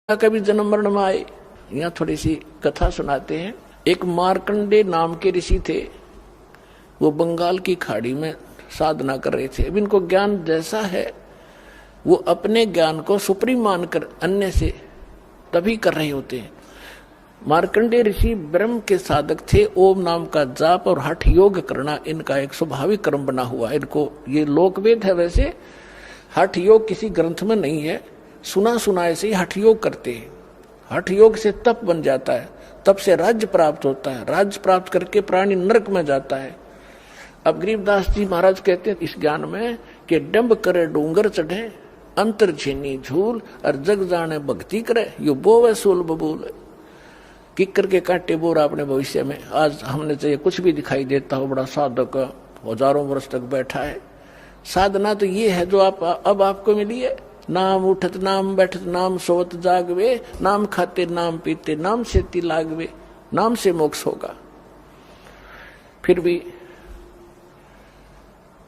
कभी जन्म मरण में आए। यहाँ थोड़ी सी कथा सुनाते हैं। एक मार्कंडे नाम के ऋषि थे, वो बंगाल की खाड़ी में साधना कर रहे थे। अब इनको ज्ञान जैसा है वो अपने ज्ञान को सुप्रीम मानकर अन्य से तभी कर रहे होते हैं। मार्कंडे ऋषि ब्रह्म के साधक थे। ओम नाम का जाप और हठ योग करना इनका एक स्वाभाविक कर्म बना हुआ है। इनको ये लोकवेद है, वैसे हठ योग किसी ग्रंथ में नहीं है, सुना सुना ऐसे ही हठ योग करते हैं। हठ योग से तप बन जाता है, तप से राज्य प्राप्त होता है, राज्य प्राप्त करके प्राणी नरक में जाता है। अब गरीबदास जी महाराज कहते हैं इस ज्ञान में कि डंब करे डूंगर चढ़े, अंतर छीनी झूल और जग जाने भक्ति करे, यो बोवे सूल बबूल। किकर के कांटे बोरा अपने भविष्य में। आज हमने चाहिए कुछ भी दिखाई देता हो, बड़ा साधक हजारों वर्ष तक बैठा है। साधना तो ये है जो अब आपको मिली है। नाम उठत नाम बैठत नाम सोवत जागवे, नाम खाते नाम पीते नाम से ती लागवे, नाम से मोक्ष होगा। फिर भी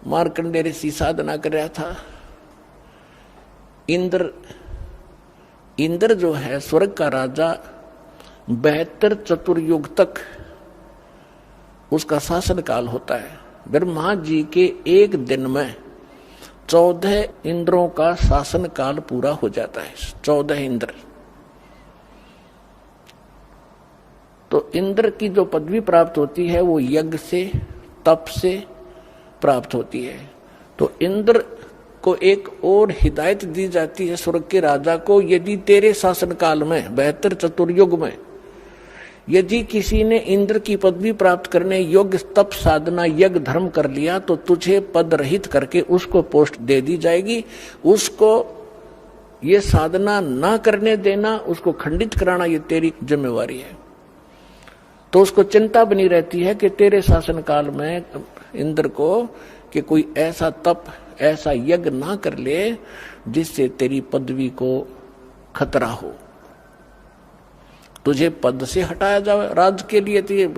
मार्कंडे ऋषि साधना कर रहा था। इंद्र जो है स्वर्ग का राजा, 72 चतुर्युग तक उसका शासन काल होता है। ब्रह्मा जी के एक दिन में 14 इंद्रों का शासन काल पूरा हो जाता है। 14 इंद्र। तो इंद्र की जो पदवी प्राप्त होती है वो यज्ञ से, तप से प्राप्त होती है। तो इंद्र को एक और हिदायत दी जाती है स्वर्ग के राजा को, यदि तेरे शासन काल में 72 चतुर्युग में यदि किसी ने इंद्र की पदवी प्राप्त करने योग्य तप साधना यज्ञ धर्म कर लिया तो तुझे पद रहित करके उसको पोस्ट दे दी जाएगी। उसको ये साधना ना करने देना, उसको खंडित कराना, ये तेरी जिम्मेवारी है। तो उसको चिंता बनी रहती है कि तेरे शासन काल में इंद्र को कि कोई ऐसा तप ऐसा यज्ञ ना कर ले जिससे तेरी पदवी को खतरा हो, तुझे पद से हटाया जाए। राज के लिए तो ये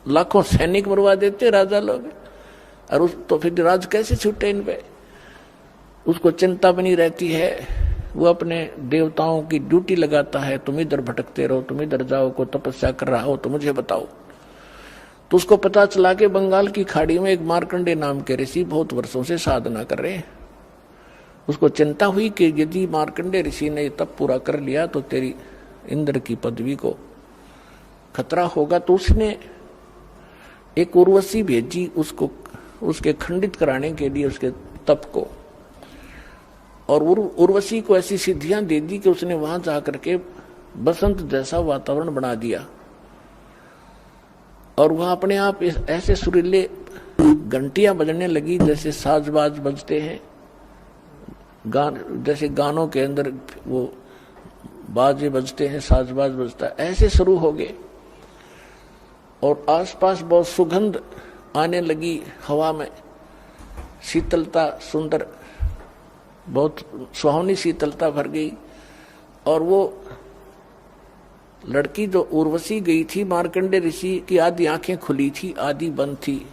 लाखों सैनिक मरवा देते राजा लोग, और तो फिर राज कैसे छूटे इन पे। उसको चिंता बनी रहती है। वो अपने देवताओं की ड्यूटी लगाता है, तुम इधर भटकते रहो, तुम इधर जाओ, को तपस्या कर रहा हो तो मुझे बताओ। तो उसको पता चला कि बंगाल की खाड़ी में एक मार्कंडे नाम के ऋषि बहुत वर्षों से साधना कर रहे हैं। उसको चिंता हुई कि यदि मार्कंडे ऋषि ने तप पूरा कर लिया तो तेरी इंद्र की पदवी को खतरा होगा। तो उसने एक उर्वशी भेजी उसको, उसके खंडित कराने के लिए उसके तप को। और उर्वशी को ऐसी सिद्धियां दे दी कि उसने वहां जाकर के बसंत जैसा वातावरण बना दिया। और वहां अपने आप ऐसे सुरीले घंटियां बजने लगी जैसे साजबाज बजते हैं, जैसे गानों के अंदर वो बाजे बजते हैं, साजबाज बजता है, ऐसे शुरू हो गए। और आसपास बहुत सुगंध आने लगी हवा में, शीतलता, सुंदर बहुत सुहावनी शीतलता भर गई। और वो लड़की जो उर्वशी गई थी, मार्कंडे ऋषि की आधी आंखें खुली थी, आधी बंद थी।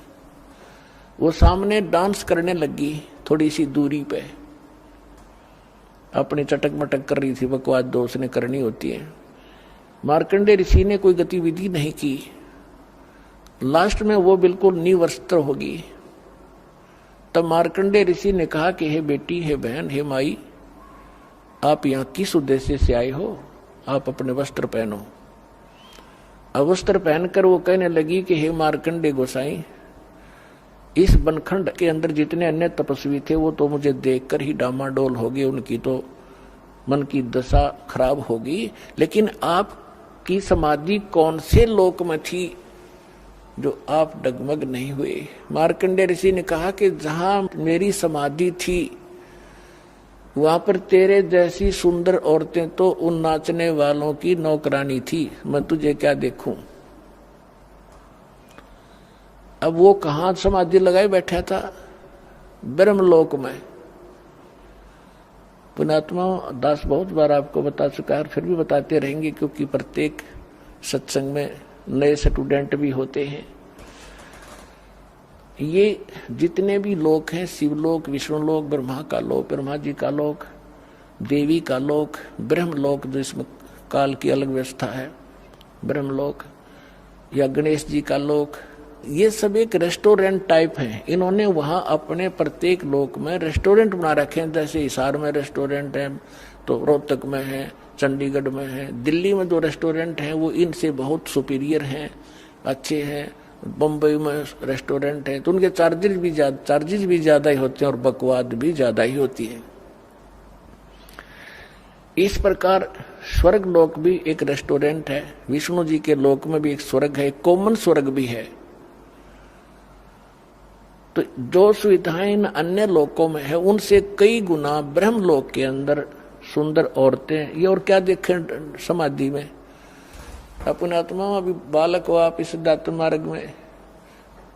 वो सामने डांस करने लगी थोड़ी सी दूरी पे, अपनी चटक मटक कर रही थी, बकवास दो उसने करनी होती है। मार्कंडे ऋषि ने कोई गतिविधि नहीं की। लास्ट में वो बिल्कुल निवस्त्र होगी। तब मार्कंडे ऋषि ने कहा कि हे बेटी, हे बहन, हे माई, आप यहाँ किस उद्देश्य से आए हो? आप अपने वस्त्र पहनो। अब वस्त्र पहनकर वो कहने लगी कि हे मार्कंडे गोसाई, इस बनखंड के अंदर जितने अन्य तपस्वी थे वो तो मुझे देखकर ही डामाडोल हो गए, उनकी तो मन की दशा खराब होगी। लेकिन आपकी समाधि कौन से लोक में थी जो आप डगमग नहीं हुए? मार्कंडे ऋषि ने कहा कि जहां मेरी समाधि थी वहां पर तेरे जैसी सुंदर औरतें तो उन नाचने वालों की नौकरानी थी, मैं तुझे क्या देखूं। अब वो कहां समाधि लगाए बैठा था? ब्रह्मलोक में। पुण्यात्मा दास बहुत बार आपको बता चुका है, फिर भी बताते रहेंगे, क्योंकि प्रत्येक सत्संग में नए स्टूडेंट भी होते हैं। ये जितने भी लोक हैं, शिवलोक, विष्णुलोक, ब्रह्मा का लोक, ब्रह्मा जी का लोक, देवी का लोक, ब्रह्मलोक जिसमें काल की अलग व्यवस्था है, ब्रह्मलोक, या गणेश जी का लोक, ये सब एक रेस्टोरेंट टाइप है। इन्होंने वहां अपने प्रत्येक लोक में रेस्टोरेंट बना रखे हैं। जैसे हिसार में रेस्टोरेंट है, तो रोहतक में है, चंडीगढ़ में है, दिल्ली में जो रेस्टोरेंट हैं वो इनसे बहुत सुपीरियर हैं, अच्छे हैं। बम्बई में रेस्टोरेंट है तो उनके चार्जेस भी ज्यादा ही होते हैं और बकवाद भी ज्यादा ही होती है। इस प्रकार स्वर्ग लोक भी एक रेस्टोरेंट है। विष्णु जी के लोक में भी एक स्वर्ग है, कॉमन स्वर्ग भी है। तो जो सुविधाएं इन अन्य लोकों में है उनसे कई गुना ब्रह्मलोक के अंदर सुंदर औरतें, ये और क्या देखें समाधि में। अपने आत्मा में अभी बालक हो आप इस सिद्धार्थ मार्ग में,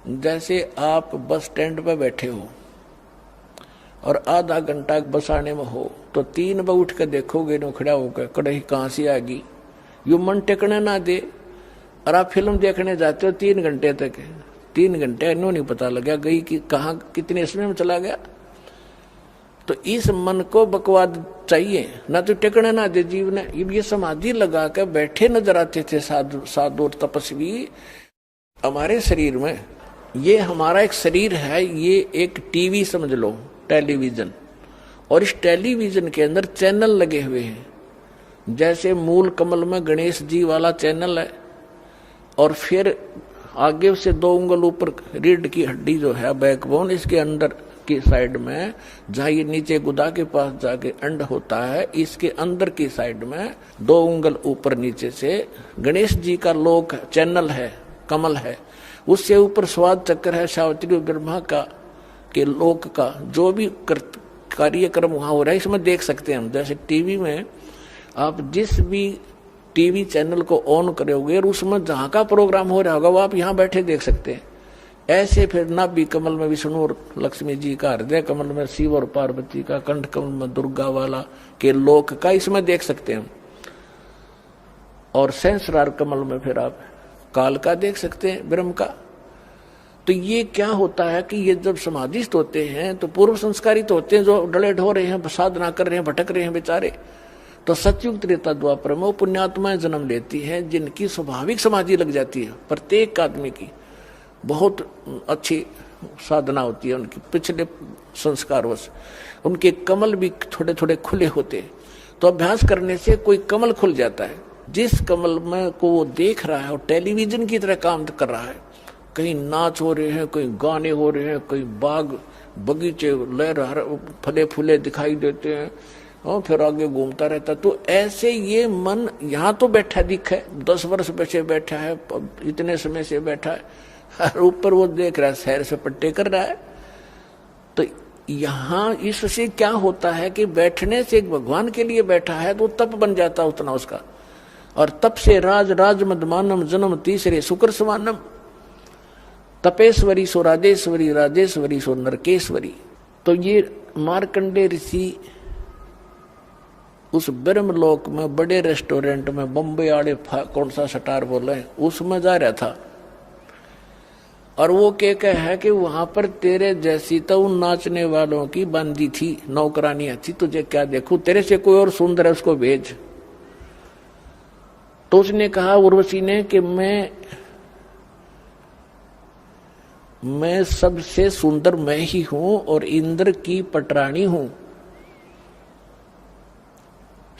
जैसे आप बस स्टैंड पर बैठे हो और आधा घंटा बस आने में हो तो 3 बजे उठ कर देखोगे नो खड़ा होकर कड़ही कहाँ से आ गई, यू मन टेकने ना दे। और आप फिल्म देखने जाते हो 3 घंटे तक, 3 घंटे इन्हों नहीं पता लगा गई कि कहाँ कितने समय में चला गया। तो इस मन को बकवाद चाहिए, ना तो टेकने ना दे जीव ने। ये समाधि लगा कर बैठे नजर आते थे साधु और तपस्वी हमारे शरीर में। ये हमारा एक शरीर है, ये एक टीवी समझ लो, टेलीविजन, और इस टेलीविजन के अंदर चैनल लगे हुए हैं। जैसे मूल कमल में गणेश जी वाला चैनल है और फिर आगे से 2 उंगल ऊपर रीढ़ की हड्डी जो है बैकबोन, इसके अंदर की साइड में जहाँ ये नीचे गुदा के पास जाके अंड होता है, इसके अंदर की साइड में 2 उंगल ऊपर नीचे से गणेश जी का लोक चैनल है, कमल है। उससे ऊपर स्वाद चक्र है, सावित्री ब्रह्मा का के लोक का जो भी कार्यक्रम वहां हो रहा है इसमें देख सकते हैं हम। जैसे टीवी में आप जिस भी टीवी चैनल को ऑन करोगे और उसमें जहां का प्रोग्राम हो रहा होगा वो आप यहाँ बैठे देख सकते हैं। ऐसे फिर नाभि कमल में विष्णु और लक्ष्मी जी का, हृदय कमल में शिव और पार्वती का, कंठ कमल में दुर्गा वाला के लोक का इसमें देख सकते हैं। और सहस्रार कमल में फिर आप काल का देख सकते हैं, ब्रह्म का। तो ये क्या होता है कि ये जब समाधिस्थ होते हैं तो पूर्व संस्कारित होते हैं, जो डलेट हो रहे हैं, साधना कर रहे हैं, भटक रहे हैं बेचारे, तो सतयुग त्रेता द्वापर में वो पुण्यात्माएं जन्म लेती हैं जिनकी स्वाभाविक समाधि लग जाती है। प्रत्येक आदमी की बहुत अच्छी साधना होती है, उनकी पिछले संस्कारवश उनके कमल भी थोड़े थोड़े खुले होते हैं। तो अभ्यास करने से कोई कमल खुल जाता है। जिस कमल में को वो देख रहा है और टेलीविजन की तरह काम कर रहा है, कहीं नाच हो रहे हैं, कहीं गाने हो रहे हैं, कहीं बाग बगीचे लहर फले फूले दिखाई देते हैं और फिर आगे घूमता रहता। तो ऐसे ये मन यहाँ तो बैठा दिखे, 10 वर्ष पीछे बैठा है, इतने समय से बैठा है, और ऊपर वो देख रहा है सैर से पट्टे कर रहा है। तो यहाँ इससे क्या होता है कि बैठने से एक भगवान के लिए बैठा है तो तप बन जाता उतना उसका। और तप से राज मदमानम जन्म तीसरे शुक्र समानम, तपेश्वरी सो राजेश्वरी, राजेश्वरी सो नरकेश्वरी। तो ये मार्कंडे ऋषि उस ब्रह्मलोक में बड़े रेस्टोरेंट में, बम्बई वाले कौन सा स्टार बोले उसमें जा रहा था, और वो क्या है कि वहां पर तेरे जैसी तो उन नाचने वालों की बंदी थी, नौकरानियां थी, तुझे क्या देखूं, तेरे से कोई और सुंदर है उसको भेज। तो उसने कहा उर्वशी ने कि मैं सबसे सुंदर मैं ही हूं और इंद्र की पटरानी हूं,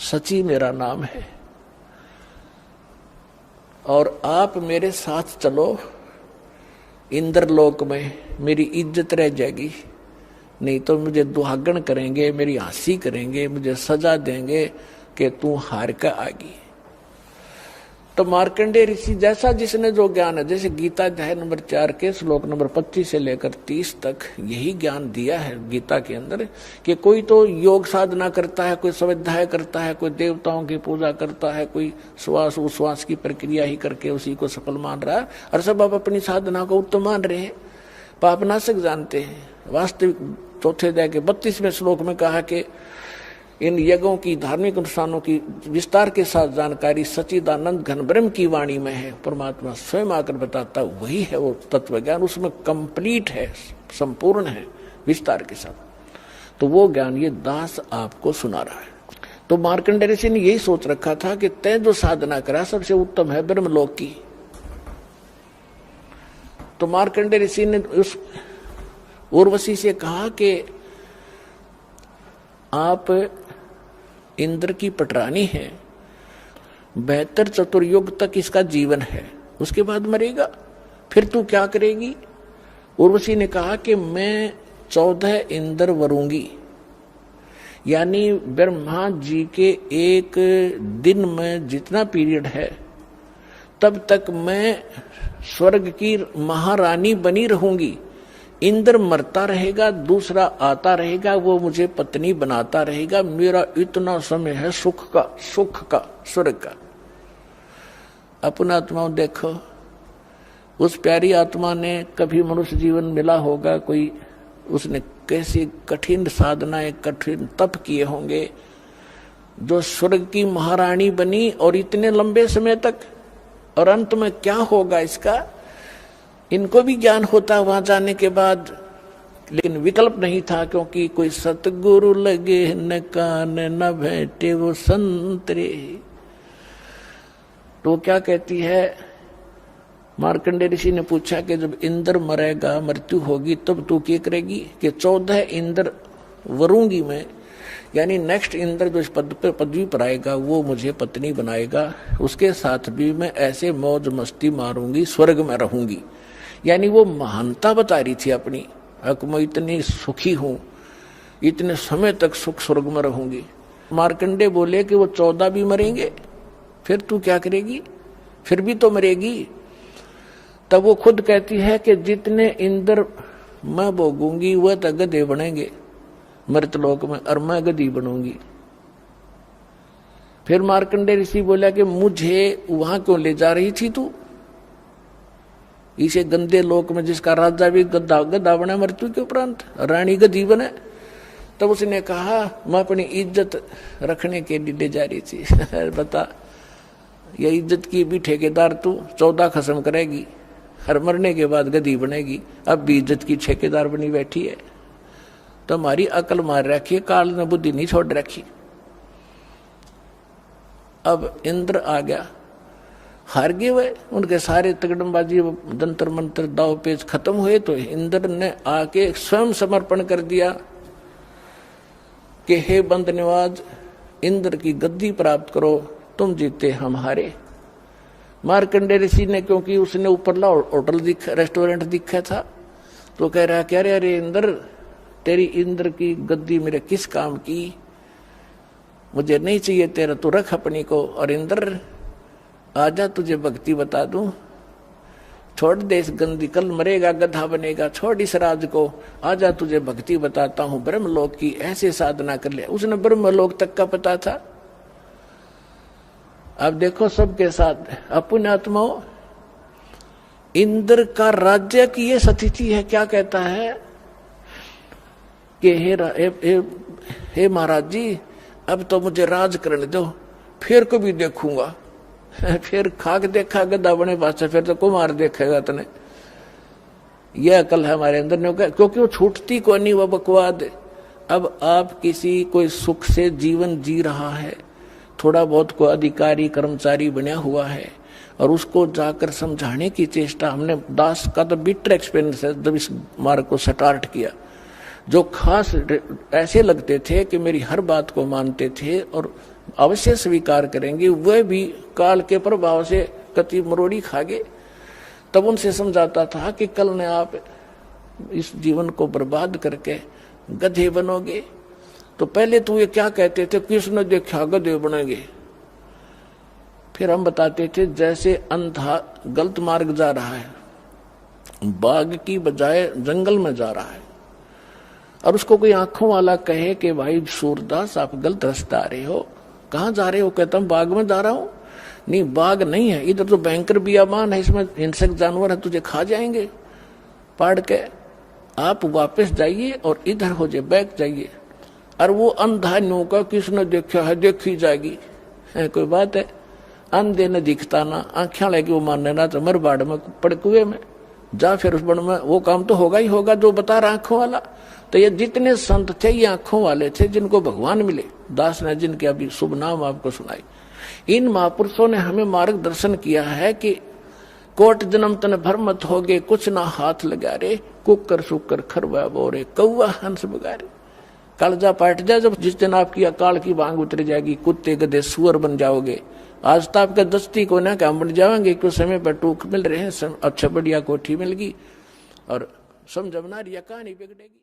सची मेरा नाम है, और आप मेरे साथ चलो इंद्रलोक में, मेरी इज्जत रह जाएगी, नहीं तो मुझे दुहागन करेंगे, मेरी हंसी करेंगे, मुझे सजा देंगे कि तू हार कर आगी। तो मार्कंडेय ऋषि जैसा जिसने जो ज्ञान है, जैसे गीता अध्याय नंबर 4 के श्लोक नंबर 25 से लेकर 30 तक यही ज्ञान दिया है गीता के अंदर, कि कोई तो योग साधना करता है, कोई स्वाध्याय करता है, कोई देवताओं की पूजा करता है, कोई श्वास उश्वास की प्रक्रिया ही करके उसी को सफल मान रहा है, और सब आप अपनी साधना को उत्तम मान रहे हैं, पापनाशक जानते हैं। वास्तविक चौथे अध्याय के 32वें श्लोक में कहा कि इन यज्ञों की, धार्मिक अनुष्ठानों की विस्तार के साथ जानकारी सच्चिदानंद घन ब्रह्म की वाणी में है। परमात्मा स्वयं आकर बताता वही है वो तत्व ज्ञान, उसमें कंप्लीट है, संपूर्ण है विस्तार के साथ। तो वो ज्ञान ये दास आपको सुना रहा है। तो मार्कंडेय ऋषि ने यही सोच रखा था कि तय जो साधना करा सबसे उत्तम है ब्रह्मलोक की। तो मार्कंडेय ऋषि ने उस उर्वशी से कहा कि आप इंद्र की पटरानी है, 72 चतुर्युग तक इसका जीवन है, उसके बाद मरेगा, फिर तू क्या करेगी? उर्वशी ने कहा कि मैं 14 इंद्र वरूंगी, यानी ब्रह्मा जी के एक दिन में जितना पीरियड है तब तक मैं स्वर्ग की महारानी बनी रहूंगी। इंद्र मरता रहेगा, दूसरा आता रहेगा, वो मुझे पत्नी बनाता रहेगा। मेरा इतना समय है सुख का स्वर्ग का। अपना आत्माओं देखो, उस प्यारी आत्मा ने कभी मनुष्य जीवन मिला होगा, कोई उसने कैसी कठिन साधनाएं कठिन तप किए होंगे जो स्वर्ग की महारानी बनी, और इतने लंबे समय तक। और अंत में क्या होगा इसका इनको भी ज्ञान होता वहां जाने के बाद, लेकिन विकल्प नहीं था, क्योंकि कोई सतगुरु लगे न कान न भेंटे वो संतरे। तो क्या कहती है, मार्कंडेय ऋषि ने पूछा कि जब इंद्र मरेगा, मृत्यु होगी, तब तू क्या करेगी? कि 14 इंद्र वरूंगी मैं, यानी नेक्स्ट इंद्र जो इस पदवी पर आएगा वो मुझे पत्नी बनाएगा, उसके साथ भी मैं ऐसे मौज मस्ती मारूंगी, स्वर्ग में रहूंगी। यानी वो महानता बता रही थी अपनी, मैं इतनी सुखी हूं, इतने समय तक सुख स्वर्ग में रहूंगी। मार्कंडेय बोले कि वो 14 भी मरेंगे, फिर तू क्या करेगी? फिर भी तो मरेगी। तब वो खुद कहती है कि जितने इंद्र मैं भोगूंगी वह तो गधे बनेंगे मृतलोक में, और मैं गधी बनूंगी। फिर मार्कंडेय ऋषि बोला कि मुझे वहां क्यों ले जा रही थी तू, इसे गंदे लोक में जिसका राजा भी गधा बने मृत्यु के उपरांत, रानी गधी बने। तब उसने कहा मैं अपनी इज्जत रखने के लिए ले जा रही थी। बता, ये इज्जत की भी ठेकेदार तू 14 खत्म करेगी, हर मरने के बाद गधी बनेगी, अब भी इज्जत की ठेकेदार बनी बैठी है। तो हमारी अकल मार रखी है, काल ने बुद्धि नहीं छोड़ रखी। अब इंद्र आ गया, हार गए वे, उनके सारे तगड़मबाजी जंतर मंत्र दाव पेच खत्म हुए। तो इंद्र ने आके स्वयं समर्पण कर दिया कि हे बंद निवाज, इंद्र की गद्दी प्राप्त करो, तुम जीते हम हारे। मार्कंडेय ऋषि ने, क्योंकि उसने ऊपरला होटल रेस्टोरेंट दिखा था, तो कह रहा क्या रे अरे इंद्र, तेरी इंद्र की गद्दी मेरे किस काम की, मुझे नहीं चाहिए तेरा, तू रख अपनी को। और इंद्र आजा तुझे भक्ति बता दूं, छोड़ दे इस गंदी, कल मरेगा गधा बनेगा, छोड़ इस राज को, आजा तुझे भक्ति बताता हूं ब्रह्मलोक की, ऐसे साधना कर ले। उसने ब्रह्मलोक तक का पता था। अब देखो सबके साथ अपने आत्माओं, इंद्र का राज्य की ये स्थिति है। क्या कहता है कि हे महाराज जी, अब तो मुझे राज करने दो, फिर कभी देखूंगा। फिर खाक देखा गधा बने पास, फिर तो कुमार देखेगा तने। यह अकल है हमारे अंदर ने, क्योंकि वो छूटती को नहीं, वो बकवाद। अब आप किसी कोई सुख से जीवन जी रहा है, थोड़ा बहुत को अधिकारी कर्मचारी बना हुआ है, और उसको जाकर समझाने की चेष्टा, हमने दास का तो बिटर एक्सपीरियंस है जब इस मार्ग को स्टार्ट किया। जो खास ऐसे लगते थे कि मेरी हर बात को मानते थे और अवश्य स्वीकार करेंगे, वह भी काल के प्रभाव से कति मरोड़ी खा गए। तब उनसे समझाता था कि कल ने आप इस जीवन को बर्बाद करके गधे बनोगे। तो पहले तो ये क्या कहते थे, किसने देखा गधे बनेंगे। फिर हम बताते थे जैसे अंधा गलत मार्ग जा रहा है, बाग की बजाय जंगल में जा रहा है, और उसको कोई आंखों वाला कहे कि भाई सूरदास आप गलत रास्ते आ रहे हो, कहाँ जा रहे हो? कहता हूँ बाग में जा रहा हूँ। नहीं, बाग नहीं है, इधर तो भयंकर बियाबान है, इसमें हिंसक जानवर है, तुझे खा जाएंगे पाड़ के। आप वापस जाइए और इधर हो जाए, बैक जाइए। और वो अंधा नो का किसने देखा है, देखी जाएगी, है कोई बात है? अंधे ने दिखता ना, आंखें लगी वो मानने ना, तो मर बाड़ में पड़ कुएं में। जा फिर उस वन में, वो काम तो होगा ही होगा जो बता रहा आंखों वाला। तो ये जितने संत थे ये आंखों वाले थे जिनको भगवान मिले, दास ने जिनके अभी शुभ नाम आपको सुनाई। इन महापुरुषों ने हमें मार्गदर्शन किया है कि कोट जन्म तन भर मत होगे, कुछ ना हाथ लगा रे, कुकर सुकर खरवा बोरे, कौवा हंस बगारे। कालजा पाट जा जब जिस दिन आपकी अकाल की बांग उतर जाएगी, कुत्ते गधे सुअर बन जाओगे। आज तो आपका दस्ती को ना काम बन जाएंगे, कुछ समय पर टूक मिल रहे हैं, अच्छा बढ़िया कोठी मिल गई और समझ ना रिया कहानी बिगड़ेगी।